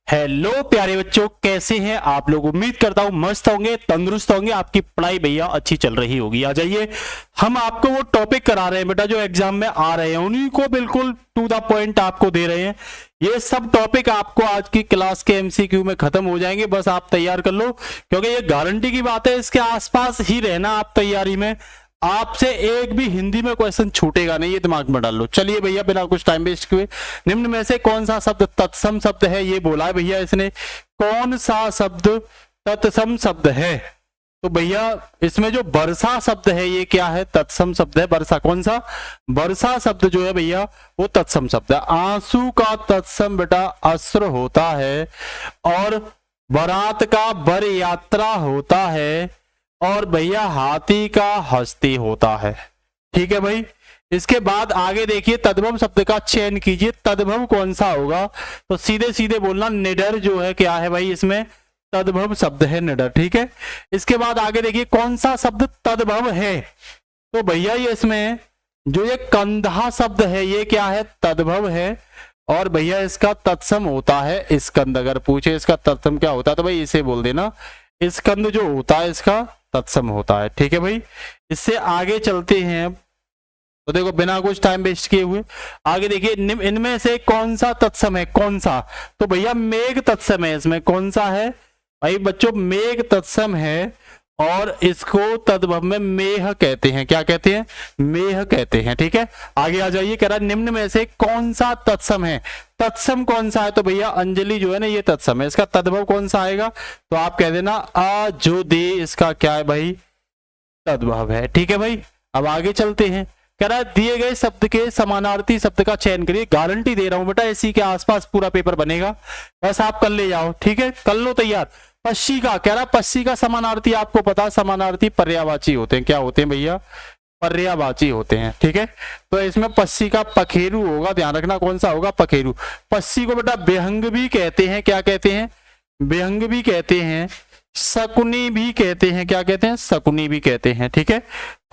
Hello प्यारे बच्चों, कैसे हैं आप लोग। उम्मीद करता हूं मस्त होंगे, तंदुरुस्त होंगे, आपकी पढ़ाई भैया अच्छी चल रही होगी। आ जाइए, हम आपको वो टॉपिक करा रहे हैं बेटा जो एग्जाम में आ रहे हैं, उन्हीं को बिल्कुल टू द पॉइंट आपको दे रहे हैं। ये सब टॉपिक आपको आज की क्लास के एमसीक्यू में खत्म हो जाएंगे, बस आप तैयार कर लो, क्योंकि ये गारंटी की बात है, इसके आसपास ही रहना आप तैयारी में। आपसे एक भी हिंदी में क्वेश्चन छूटेगा नहीं, ये दिमाग में डाल लो। चलिए भैया, बिना कुछ टाइम वेस्ट किए, निम्न में से कौन सा शब्द तत्सम शब्द है, ये बोला है भैया इसने। कौन सा शब्द तत्सम शब्द है? तो भैया इसमें जो वर्षा शब्द है ये क्या है? तत्सम शब्द है। वर्षा कौन सा? वर्षा शब्द जो है भैया वो तत्सम शब्द है। आंसू का तत्सम बेटा अस्त्र होता है, और बारात का बर यात्रा होता है, और भैया हाथी का हस्ती होता है। ठीक है भाई। इसके बाद आगे देखिए, तद्भव शब्द का चयन कीजिए। तद्भव कौन सा होगा? तो सीधे सीधे बोलना, निडर जो है क्या है भाई, इसमें तद्भव शब्द है, निडर। ठीक है। इसके बाद आगे देखिए, कौन सा शब्द तद्भव है? तो भैया ये इसमें जो ये कंधा शब्द है ये क्या है? तद्भव है। और भैया इसका तत्सम होता है स्कंद। अगर पूछे इसका तत्सम क्या होता है तो भाई इसे बोल देना, स्कंद जो होता है इसका तत्सम होता है। ठीक है भाई। इससे आगे चलते हैं, तो देखो बिना कुछ टाइम वेस्ट किए हुए आगे देखिए, इनमें से कौन सा तत्सम है? कौन सा? तो भैया मेघ तत्सम है। इसमें कौन सा है भाई बच्चों? मेघ तत्सम है, और इसको तद्भव में मेह कहते हैं। क्या कहते हैं? मेह कहते हैं। ठीक है। आगे आ जाइए, कह रहा निम्न में से कौन सा तत्सम है? तत्सम कौन सा है? तो भैया अंजलि जो है ना ये तत्सम है। इसका तद्भव कौन सा आएगा? तो आप कह देना आ जो दे, इसका क्या है भाई? तद्भव है। ठीक है भाई। अब आगे चलते हैं, कह रहा है दिए गए शब्द के समानार्थी शब्द का चयन करिए। गारंटी दे रहा हूं बेटा, इसी के आसपास पूरा पेपर बनेगा, बस आप कर ले जाओ। ठीक है, कर लो तैयार। पश्ची का, कह रहा पश्ची का समानार्थी आपको पता, समानार्थी पर्यायवाची होते हैं। क्या होते हैं भैया? पर्यायवाची होते हैं। ठीक है। तो इसमें पश्ची का पखेरु होगा, ध्यान रखना कौन सा होगा? पखेरु। पश्ची को बेटा बेहंग भी कहते हैं। क्या कहते हैं? बेहंग भी कहते हैं, शकुनी भी कहते हैं। क्या कहते हैं? शकुनी भी कहते हैं। ठीक है।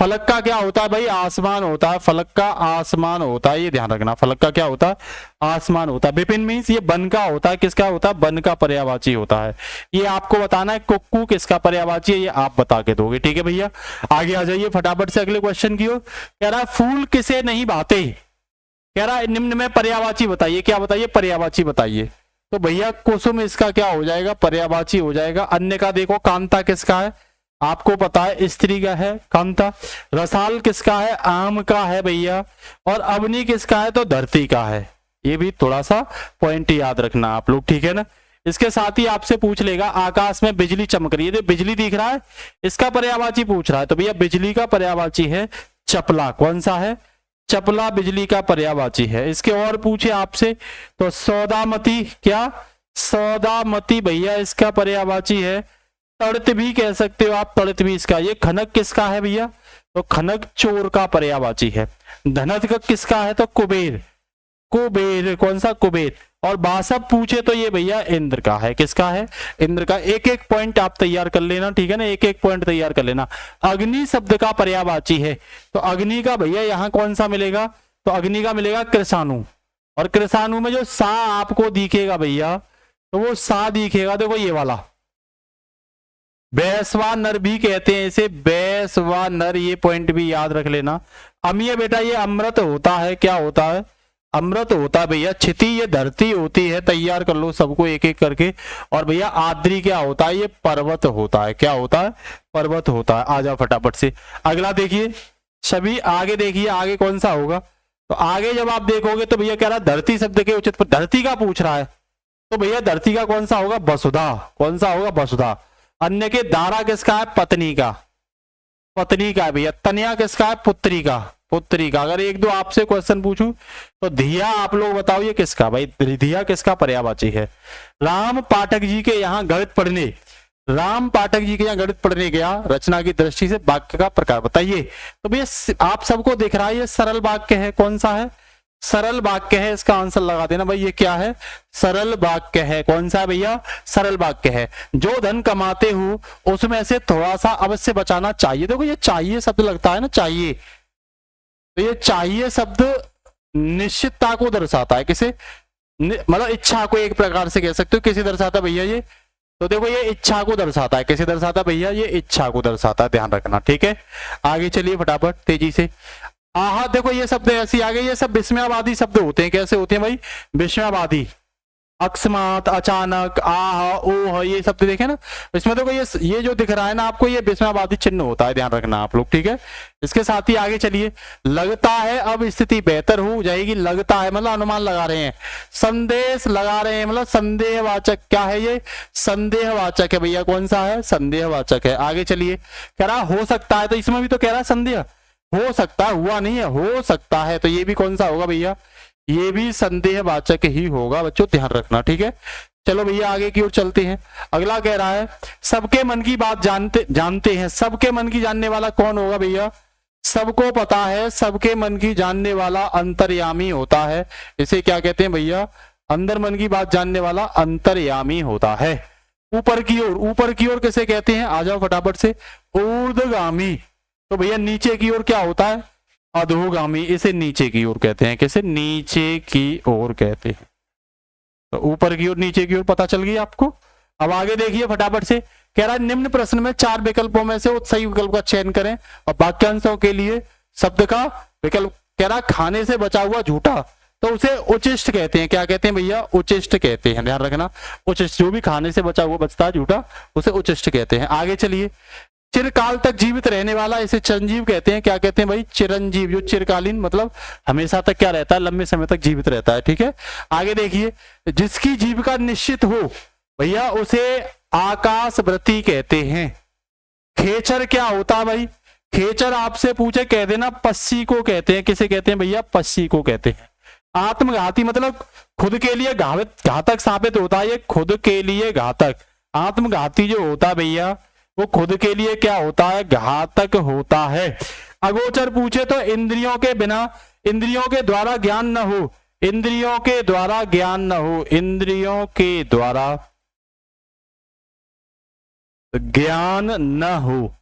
फलक का क्या होता है भाई? आसमान होता है। फलक का आसमान होता है, ये ध्यान रखना। फलक का क्या होता है? आसमान होता है। विपिन मीन्स ये वन का होता है। किसका होता है? वन का पर्यायवाची होता है। ये आपको बताना है। कुक्कू किसका पर्यायवाची है, ये आप बता के दोगे। ठीक है भैया। आगे आ जाइए फटाफट से अगले क्वेश्चन की ओर। कह रहा है फूल किसे नहीं भाते? कह रहा है निम्न में पर्यायवाची बताइए। क्या बताइए? पर्यायवाची बताइए। तो भैया कुसुम इसका क्या हो जाएगा? पर्यायवाची हो जाएगा। अन्य का देखो, कांता किसका है? आपको पता है स्त्री का है कांता। रसाल किसका है? आम का है भैया। और अवनी किसका है? तो धरती का है। ये भी थोड़ा सा पॉइंट याद रखना आप लोग। ठीक है ना। इसके साथ ही आपसे पूछ लेगा, आकाश में बिजली चमक रही है, जो बिजली दिख रहा है इसका पर्यायवाची पूछ रहा है। तो भैया बिजली का पर्यायवाची है चपला। कौन सा है? चपला बिजली का पर्यायवाची है। इसके और पूछे आपसे तो सौदामती, क्या? सौदामती भैया इसका पर्यायवाची है। तड़ित भी कह सकते हो आप, तड़ित भी इसका। ये खनक किसका है भैया? तो खनक चोर का पर्यायवाची है। धनक किसका है? तो कुबेर। कुबेर कौन सा? कुबेर। और बासब पूछे तो ये भैया इंद्र का है। किसका है? इंद्र का। एक एक पॉइंट आप तैयार कर लेना। ठीक है ना, एक एक पॉइंट तैयार कर लेना। अग्नि शब्द का पर्यायवाची है। तो अग्नि का भैया यहां कौन सा मिलेगा? तो अग्नि का मिलेगा कृषाणु। और कृषाणु में जो सा आपको दिखेगा भैया, तो वो सा दिखेगा, देखो ये वाला, बैसवा नर भी कहते हैं इसे, बैसवा नर। ये पॉइंट भी याद रख लेना। अमीय बेटा ये अमृत होता है। क्या होता है? अमृत होता है भैया। क्षिति ये धरती होती है। तैयार कर लो सबको एक एक करके। और भैया आद्री क्या होता है? ये पर्वत होता है। क्या होता है? पर्वत होता है। आ जाओ फटाफट से अगला देखिए। सभी आगे देखिए, आगे कौन सा होगा? तो आगे जब आप देखोगे तो भैया कह रहा धरती शब्द के उचित पर, धरती का पूछ रहा है, तो भैया धरती का कौन सा होगा? वसुधा। कौन सा होगा? वसुधा। अन्य के दारा किसका है? पत्नी का। पत्नी का है भैया। तनया किसका है? पुत्री का। पुत्री का। अगर एक दो आपसे क्वेश्चन पूछूं तो धिया, आप लोग बताओ ये किसका? भाई धिया किसका पर्यायवाची है? राम पाठक जी के यहाँ गणित पढ़ने, राम पाठक जी के यहाँ गणित पढ़ने गया, रचना की दृष्टि से वाक्य का प्रकार बताइए। तो भैया आप सबको दिख रहा है ये सरल वाक्य है। कौन सा है? सरल वाक्य है। इसका आंसर लगा देना भाई, ये क्या है? सरल वाक्य है। कौन सा है भैया? सरल वाक्य है। जो धन कमाते हो उसमें से थोड़ा सा अवश्य बचाना चाहिए। देखो ये चाहिए शब्द लगता है ना, चाहिए, तो ये चाहिए शब्द निश्चितता को दर्शाता है। किसे? मतलब इच्छा को एक प्रकार से कह सकते हो। किसे दर्शाता भैया ये, तो देखो ये इच्छा को दर्शाता है। किसे दर्शाता भैया, ये इच्छा को दर्शाता है, ध्यान रखना, ठीक है। आगे चलिए फटाफट तेजी से। आहा, देखो ये शब्द ऐसे आगे, ये सब विस्मयावादी शब्द होते हैं। कैसे होते हैं भाई, विस्मयावादी, अकस्मात, अचानक, आह, ओह, ये शब्द देखे ना, इसमें देखो ये जो दिख रहा है ना आपको, ये विस्मयावादी चिन्ह होता है, ध्यान रखना आप लोग, ठीक है। इसके साथ ही आगे चलिए। लगता है अब स्थिति बेहतर हो जाएगी, लगता है मतलब अनुमान लगा रहे हैं। संदेश लगा रहे हैं मतलब संदेहवाचक, क्या है ये, संदेहवाचक है भैया। कौन सा है, संदेहवाचक है। आगे चलिए, कह रहा हो सकता है, तो इसमें भी तो कह रहा है संदेह, हो सकता है, हुआ नहीं है, हो सकता है, तो ये भी कौन सा होगा भैया, ये भी संदेहवाचक ही होगा बच्चों, ध्यान रखना, ठीक है। चलो भैया आगे की ओर चलते हैं। अगला कह रहा है सबके मन की बात जानते हैं। सबके मन की जानने वाला कौन होगा भैया, सबको पता है सबके मन की जानने वाला अंतर्यामी होता है। इसे क्या कहते हैं भैया, अंदर मन की बात जानने वाला अंतर्यामी होता है। ऊपर की ओर, ऊपर की ओर किसे कहते हैं, आ जाओ फटाफट से, ऊर्ध्वगामी। तो भैया नीचे की ओर क्या होता है, अधोगामी। इसे नीचे की ओर कहते हैं, किसे, नीचे की ओर कहते हैं। तो ऊपर की ओर, नीचे की ओर पता चल गई आपको। अब आगे देखिए फटाफट से, कह रहा है निम्न प्रश्न में 4 विकल्पों में से सही विकल्प का चयन करें और वाक्यांशों के लिए शब्द का विकल्प। कह रहा खाने से बचा हुआ झूठा, तो उसे उचिष्ट कहते हैं। क्या कहते हैं भैया, उचिष्ट कहते हैं, ध्यान रखना, उचिष्ट, जो भी खाने से बचा हुआ बचता है झूठा, उसे उचिष्ट कहते हैं। आगे चलिए, चिरकाल तक जीवित रहने वाला, इसे चिरंजीव कहते हैं। क्या कहते हैं भाई, चिरंजीव, जो चिरकालीन मतलब हमेशा तक क्या रहता है, लंबे समय तक जीवित रहता है, ठीक है। आगे देखिए, जिसकी जीविका निश्चित हो भैया उसे आकाशवृत्ति कहते हैं। खेचर क्या होता है भाई, खेचर आपसे पूछे कह देना पस्सी को कहते हैं। किसे कहते हैं भैया, पस्सी को कहते हैं। आत्मघाती मतलब खुद के लिए घातक साबित होता है, ये खुद के लिए घातक। आत्मघाती जो होता है भैया वो खुद के लिए क्या होता है, घातक होता है। अगोचर पूछे तो इंद्रियों के बिना, इंद्रियों के द्वारा ज्ञान न हो, इंद्रियों के द्वारा ज्ञान न हो, इंद्रियों के द्वारा ज्ञान न हो,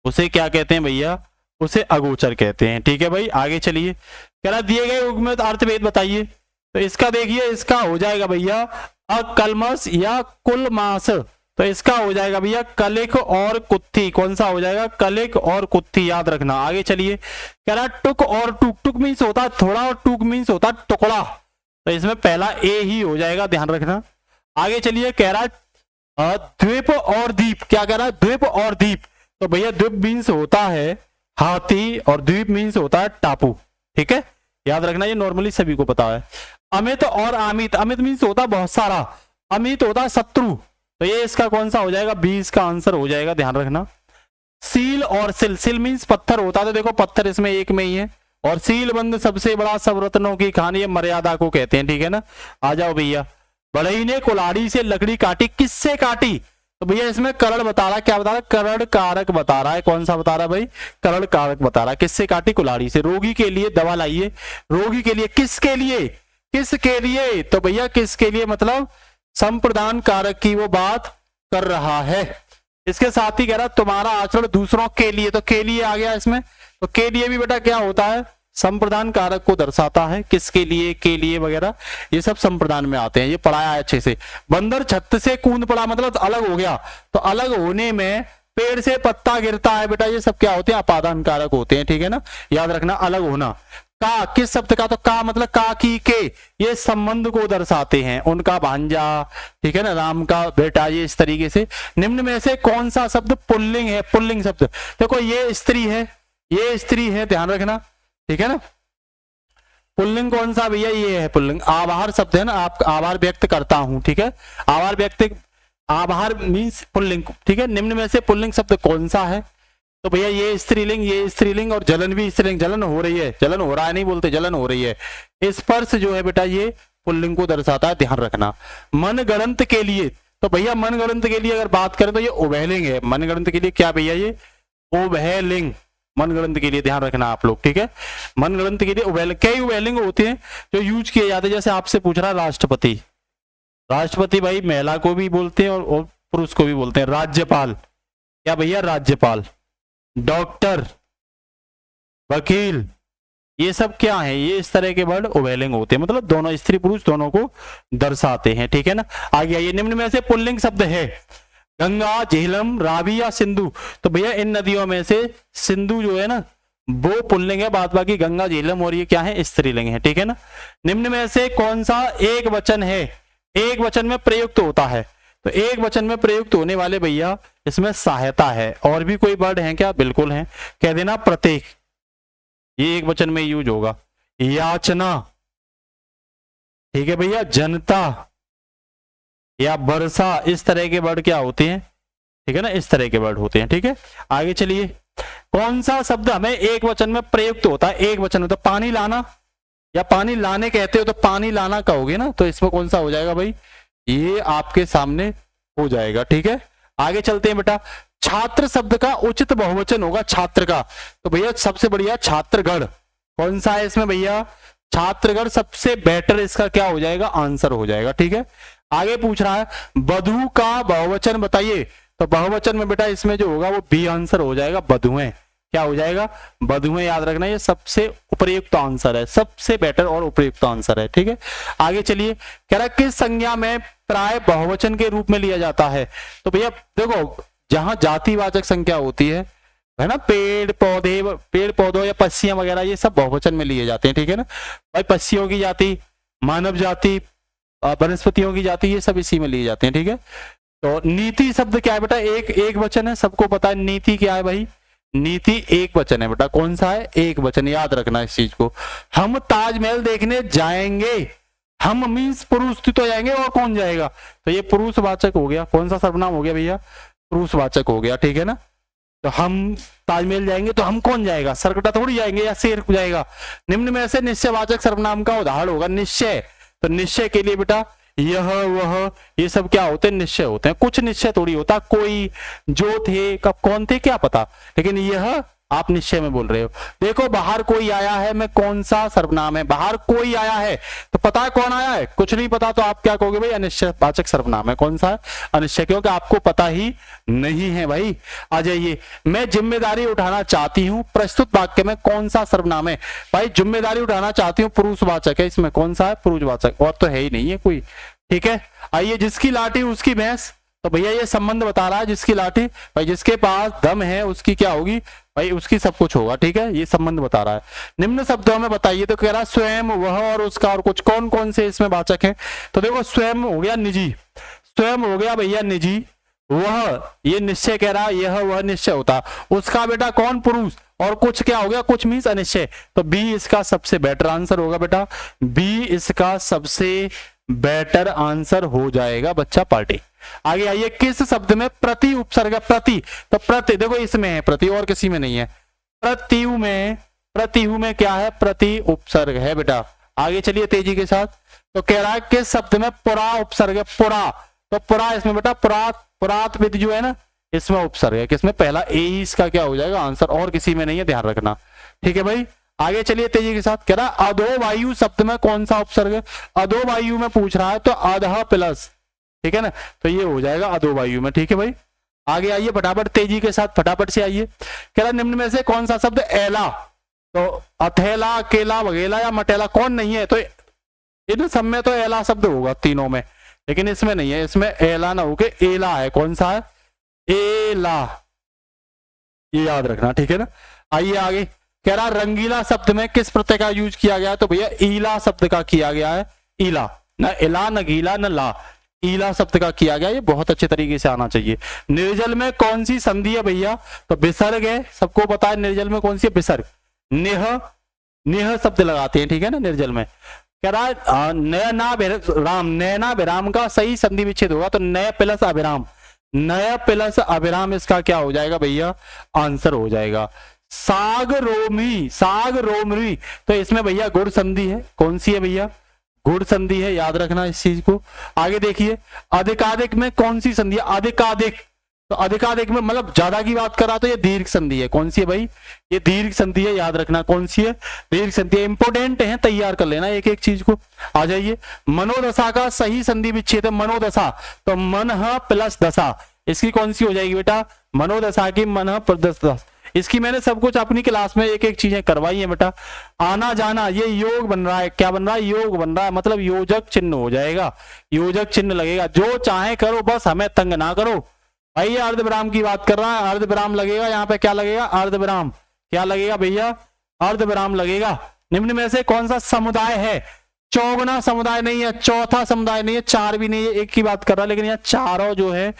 उसे क्या कहते हैं भैया, उसे अगोचर कहते हैं, ठीक है भाई। आगे चलिए, कह रहा दिए गए युग में अर्थभेद बताइए। तो इसका देखिए, इसका हो जाएगा भैया अकल्मस या कुलमास। तो इसका हो जाएगा भैया कलिक और कुत्थी। कौन सा हो जाएगा, कलिक और कुत्थी, याद रखना। आगे चलिए, कह रहा टुक और टुक, टुक मीन्स होता है थोड़ा और टुक मीन्स होता है टुकड़ा, तो इसमें पहला ए ही हो जाएगा, ध्यान रखना। आगे चलिए, कह रहा द्वीप और दीप। क्या कह रहा है, द्वीप और दीप। तो भैया द्वीप मीन्स होता है हाथी और द्वीप मीन्स होता है टापू, ठीक है, याद रखना, ये नॉर्मली सभी को पता है। अमित और अमित, अमित मीन्स होता है बहुत सारा, अमित होता है शत्रु, तो ये इसका कौन सा हो जाएगा, 20 का आंसर हो जाएगा, ध्यान रखना। सील और सिल, सिल मीन्स पत्थर होता है, तो देखो पत्थर इसमें एक में ही है। और सीलबंद सबसे बड़ा सब रत्नों की खान, ये मर्यादा को कहते हैं, ठीक है ना। आ जाओ भैया, बढ़ई ने कुल्हाड़ी से लकड़ी काटी, किससे काटी, तो भैया इसमें करण बता रहा है, क्या बता रहा है, करण कारक बता रहा है। कौन सा बता रहा है भाई, करण कारक बता रहा है। किससे काटी, कुल्हाड़ी से। रोगी के लिए दवा लाइए, रोगी के लिए, किसके लिए, किसके लिए, तो भैया किसके लिए मतलब संप्रदान कारक की वो बात कर रहा है। इसके साथ ही कह रहा तुम्हारा आचरण दूसरों के लिए, तो के लिए आ गया इसमें, तो के लिए भी बेटा क्या होता है, संप्रदान कारक को दर्शाता है। किसके लिए, के लिए वगैरह, ये सब संप्रदान में आते हैं, ये पढ़ाया है अच्छे से। बंदर छत से कूद पड़ा मतलब अलग हो गया, तो अलग होने में पेड़ से पत्ता गिरता है बेटा, ये सब क्या होते हैं, अपादान कारक होते हैं, ठीक है ना, याद रखना। अलग होना, का किस शब्द का, तो का मतलब का की के, ये संबंध को दर्शाते हैं, उनका भांजा, ठीक है ना, राम का बेटा, ये इस तरीके से। निम्न में से कौन सा शब्द पुल्लिंग है, पुल्लिंग शब्द, देखो ये स्त्री है, ये स्त्री है, ध्यान रखना, ठीक है ना। पुल्लिंग कौन सा भैया, ये है पुल्लिंग। आभार शब्द है ना, आप आभार व्यक्त करता हूं, ठीक है, आभार व्यक्त, आभार मीन्स पुल्लिंग, ठीक है। निम्न में से पुल्लिंग शब्द कौन सा है, तो भैया ये स्त्रीलिंग, ये स्त्रीलिंग, और जलन भी स्त्रीलिंग, जलन हो रही है, जलन हो रहा है नहीं बोलते, जलन हो रही है। स्पर्श जो है बेटा ये पुल्लिंग को दर्शाता है, ध्यान रखना। मनगढ़ंत के लिए, तो भैया मनगढ़ंत के लिए अगर बात करें तो ये उभयलिंग है। मनगढ़ंत के लिए क्या भैया, ये उभयलिंग, मनगढ़ंत के लिए ध्यान रखना आप लोग, ठीक है। मनगढ़ंत के लिए उभयलिंग, कई उभयलिंग होते हैं जो यूज किए जाते हैं। जैसे आपसे पूछ रहा राष्ट्रपति, राष्ट्रपति भाई महिला को भी बोलते हैं और पुरुष को भी बोलते हैं। राज्यपाल, क्या भैया, राज्यपाल। डॉक्टर, वकील, ये सब क्या है, ये इस तरह के वर्ड उभयलिंग होते हैं, मतलब दोनों स्त्री पुरुष दोनों को दर्शाते हैं, ठीक है ना। आगे आइए, निम्न में से पुल्लिंग शब्द है गंगा, झेलम, रावी या सिंधु। तो भैया इन नदियों में से सिंधु जो है ना वो पुल्लिंग है, बाद बाकी गंगा, झेलम और ये क्या है, स्त्रीलिंग है, ठीक है ना। निम्न में से कौन सा एक वचन है, एक वचन में प्रयुक्त होता है। तो एक वचन में प्रयुक्त होने वाले भैया इसमें सहायता है। और भी कोई वर्ड है क्या, बिल्कुल है, कह देना प्रत्येक, ये एक वचन में यूज होगा। याचना, ठीक है भैया, जनता या वर्षा, इस तरह के वर्ड क्या होते हैं, ठीक है ना, इस तरह के वर्ड होते हैं, ठीक है। आगे चलिए, कौन सा शब्द हमें एक वचन में प्रयुक्त होता है, एक वचन होता है, पानी लाना या पानी लाने कहते हो तो पानी लाना कहोगे ना, तो इसमें कौन सा हो जाएगा भाई, ये आपके सामने हो जाएगा, ठीक है। आगे चलते हैं बेटा, छात्र शब्द का उचित बहुवचन होगा छात्र का। तो भैया सबसे बढ़िया छात्रगण, कौन सा है इसमें भैया, छात्रगण सबसे बेटर इसका क्या हो जाएगा, आंसर हो जाएगा, ठीक है। आगे पूछ रहा है वधु का बहुवचन बताइए। तो बहुवचन में बेटा इसमें जो होगा वो बी आंसर हो जाएगा, वधुएं, क्या हो जाएगा, वधुएं, याद रखना ये सबसे उपयुक्त आंसर है, सबसे बेटर और उपयुक्त आंसर है, ठीक है। आगे चलिए, कह रहा किस संज्ञा में प्राय बहुवचन के रूप में लिया जाता है। तो भैया देखो, जहां जातिवाचक संख्या होती है ना, पेड़ पौधे, पेड़ पौधों या पक्षियां वगैरह, ये सब बहुवचन में लिए जाते हैं, ठीक है ना भाई। पक्षियों की जाति, मानव जाति, वनस्पतियों की जाति, ये सब इसी में लिए जाते हैं, ठीक है। तो नीति शब्द क्या है बेटा, एक वचन है, सबको पता है नीति क्या है भाई, नीति एक वचन है बेटा, कौन सा है, एक वचन, याद रखना इस चीज को। हम ताजमहल देखने जाएंगे, हम मीन्स पुरुष तो जाएंगे और कौन जाएगा, तो ये पुरुषवाचक हो गया, कौन सा सर्वनाम हो गया भैया, पुरुषवाचक हो गया, ठीक है ना। तो हम ताजमहल जाएंगे तो हम कौन जाएगा, सरकटा थोड़ी जाएंगे या शेर जाएगा। निम्न में से निश्चयवाचक सर्वनाम का उदाहरण होगा निश्चय। तो निश्चय के लिए बेटा यह वह ये सब क्या होते हैं, निश्चय होते हैं। कुछ निश्चय थोड़ी होता, कोई, जो थे, कब कौन थे क्या पता, लेकिन यह आप निश्चय में बोल रहे हो। देखो बाहर कोई आया है में कौन सा सर्वनाम है, बाहर कोई आया है तो पता है कौन आया है, कुछ नहीं पता तो आप क्या कहोगे भाई, अनिश्चयवाचक सर्वनाम है, कौन सा है, अनिश्चय, क्योंकि आपको पता ही नहीं है भाई। आ जाइए, मैं जिम्मेदारी उठाना चाहती हूँ, प्रस्तुत वाक्य में कौन सा सर्वनाम है भाई, जिम्मेदारी उठाना चाहती हूँ पुरुषवाचक है, इसमें कौन सा है, पुरुषवाचक, और तो है ही नहीं है कोई, ठीक है। आइए, जिसकी लाठी उसकी भैंस, तो भैया ये संबंध बता रहा है, जिसकी लाठी भाई, जिसके पास दम है उसकी क्या होगी भाई, उसकी सब कुछ होगा, ठीक है, ये संबंध बता रहा है। निम्न शब्दों में बताइए, तो कह रहा है स्वयं, वह और उसका और कुछ, कौन कौन से इसमें वाचक हैं। तो देखो स्वयं हो गया निजी, स्वयं हो गया भैया निजी, वह ये निश्चय कह रहा है, यह वह निश्चय होता, उसका बेटा कौन, पुरुष, और कुछ क्या हो गया, कुछ मीन्स अनिश्चय। तो बी इसका सबसे बेटर आंसर होगा बेटा, बी इसका सबसे बेटर आंसर हो जाएगा बच्चा पार्टी। आगे आइए, किस शब्द में प्रति उपसर्ग, प्रति, तो प्रति देखो इसमें है प्रति और किसी में नहीं है, प्रतिहु में क्या है, प्रति उपसर्ग है बेटा। आगे चलिए तेजी के साथ, तो कह रहा है किस शब्द में पुरा उपसर्ग है, पुरा, तो पुरा इसमें बेटा पुरात विद जो है ना इसमें उपसर्ग है, किसमें, पहला ए इसका क्या हो जाएगा आंसर, और किसी में नहीं है, ध्यान रखना, ठीक है भाई। आगे चलिए तेजी के साथ, कह रहा है अधोवायु शब्द में कौन सा उपसर्ग है, अधोवायु में पूछ रहा है, तो अधः प्लस, ठीक है ना, तो ये हो जाएगा अधोवायु में, ठीक है भाई। आगे आइए फटाफट तेजी के साथ, फटाफट से आइए, कह रहा निम्न में से कौन सा शब्द एला, तो अथेला, अकेला, वगेला या मटेला, कौन नहीं है, तो इन सब में तो एला शब्द होगा तीनों में, लेकिन इसमें नहीं है, इसमें एला ना होके एला है, कौन सा है, एला, ये याद रखना, ठीक है ना। आइए आगे, कह रहा रंगीला शब्द में किस प्रत्यय का यूज किया गया है, तो भैया ईला शब्द का किया गया है, ईला, न इला न गीला न ला, ईला शब्द का किया गया, ये बहुत अच्छे तरीके से आना चाहिए। निर्जल में कौन सी संधि है भैया, तो विसर्ग है, सबको पता है निर्जल में कौन सी है, विसर्ग, नेह शब्द लगाते हैं, ठीक है ना निर्जल में। कह रहा है नयनाभिराम, नयनाभिराम का सही संधि विच्छेद होगा, तो नय प्लस अभिराम, नय प्लस अभिराम इसका क्या हो जाएगा भैया, आंसर हो जाएगा। साग रोमरी, तो इसमें भैया गुड़ संधि है, कौन सी है भैया, गुड़ संधि है, याद रखना इस चीज को। आगे देखिए, अधिकाधिक में कौन सी संधि है, अधिकाधिक, तो अधिकाधिक में मतलब ज्यादा की बात करा तो ये दीर्घ संधि है, कौन सी है भाई, ये दीर्घ संधि है, याद रखना कौन सी है, दीर्घ संधि है, इंपोर्टेंट है, तैयार कर लेना एक एक चीज को। आ जाइए, मनोदशा का सही संधि विच्छेद है, मनोदशा, तो मन प्लस दशा, इसकी कौन सी हो जाएगी बेटा, मनोदशा की मन प्लस दशा, इसकी मैंने सब कुछ अपनी क्लास में एक एक चीजें करवाई है बेटा। आना जाना, ये योग बन रहा है, क्या बन रहा है, योग बन रहा है, मतलब योजक चिन्ह हो जाएगा, योजक चिन्ह लगेगा। जो चाहे करो, बस हमें तंग ना करो भाई। ये अर्धविराम की बात कर रहा है, अर्धविराम लगेगा यहाँ पे, क्या लगेगा, अर्धविराम, क्या लगेगा भैया, अर्धविराम लगेगा। निम्न में से कौन सा समुदाय है, चौगुना समुदाय नहीं है, चौथा समुदाय नहीं है, चार भी नहीं है, एक की बात कर रहा है, लेकिन यहाँ चारों जो है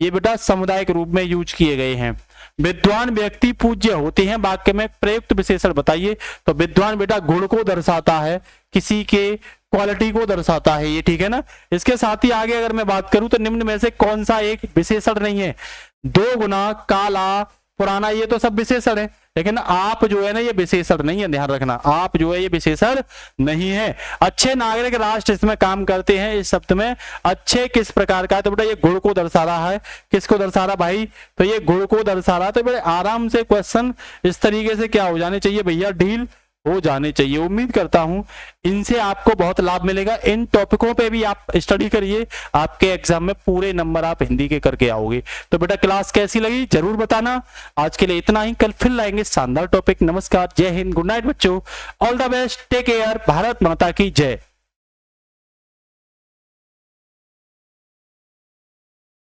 ये बेटा समुदाय के रूप में यूज किए गए हैं। विद्वान व्यक्ति पूज्य होते हैं, वाक्य में प्रयुक्त विशेषण बताइए। तो विद्वान बेटा गुण को दर्शाता है, किसी के क्वालिटी को दर्शाता है ये, ठीक है ना। इसके साथ ही आगे अगर मैं बात करूं तो निम्न में से कौन सा एक विशेषण नहीं है, दो गुना, काला, पुराना, ये तो सब विशेषण है, लेकिन आप जो है ना ये विशेषण नहीं है, ध्यान रखना, आप जो है ये विशेषण नहीं है। अच्छे नागरिक राष्ट्र इसमें काम करते हैं, इस शब्द में अच्छे किस प्रकार का है, तो बेटा ये गुण को दर्शा रहा है। किसको दर्शा रहा भाई, तो ये गुण को दर्शा रहा है। तो बेटा आराम से क्वेश्चन इस तरीके से क्या हो जाने चाहिए भैया, डील हो जाने चाहिए। उम्मीद करता हूं इनसे आपको बहुत लाभ मिलेगा। इन टॉपिकों पे भी आप स्टडी करिए, आपके एग्जाम में पूरे नंबर आप हिंदी के करके आओगे। तो बेटा क्लास कैसी लगी जरूर बताना। आज के लिए इतना ही, कल फिर लाएंगे शानदार टॉपिक। नमस्कार, जय हिंद, गुड नाइट बच्चों, all the best, take care, Bharat माता की जय।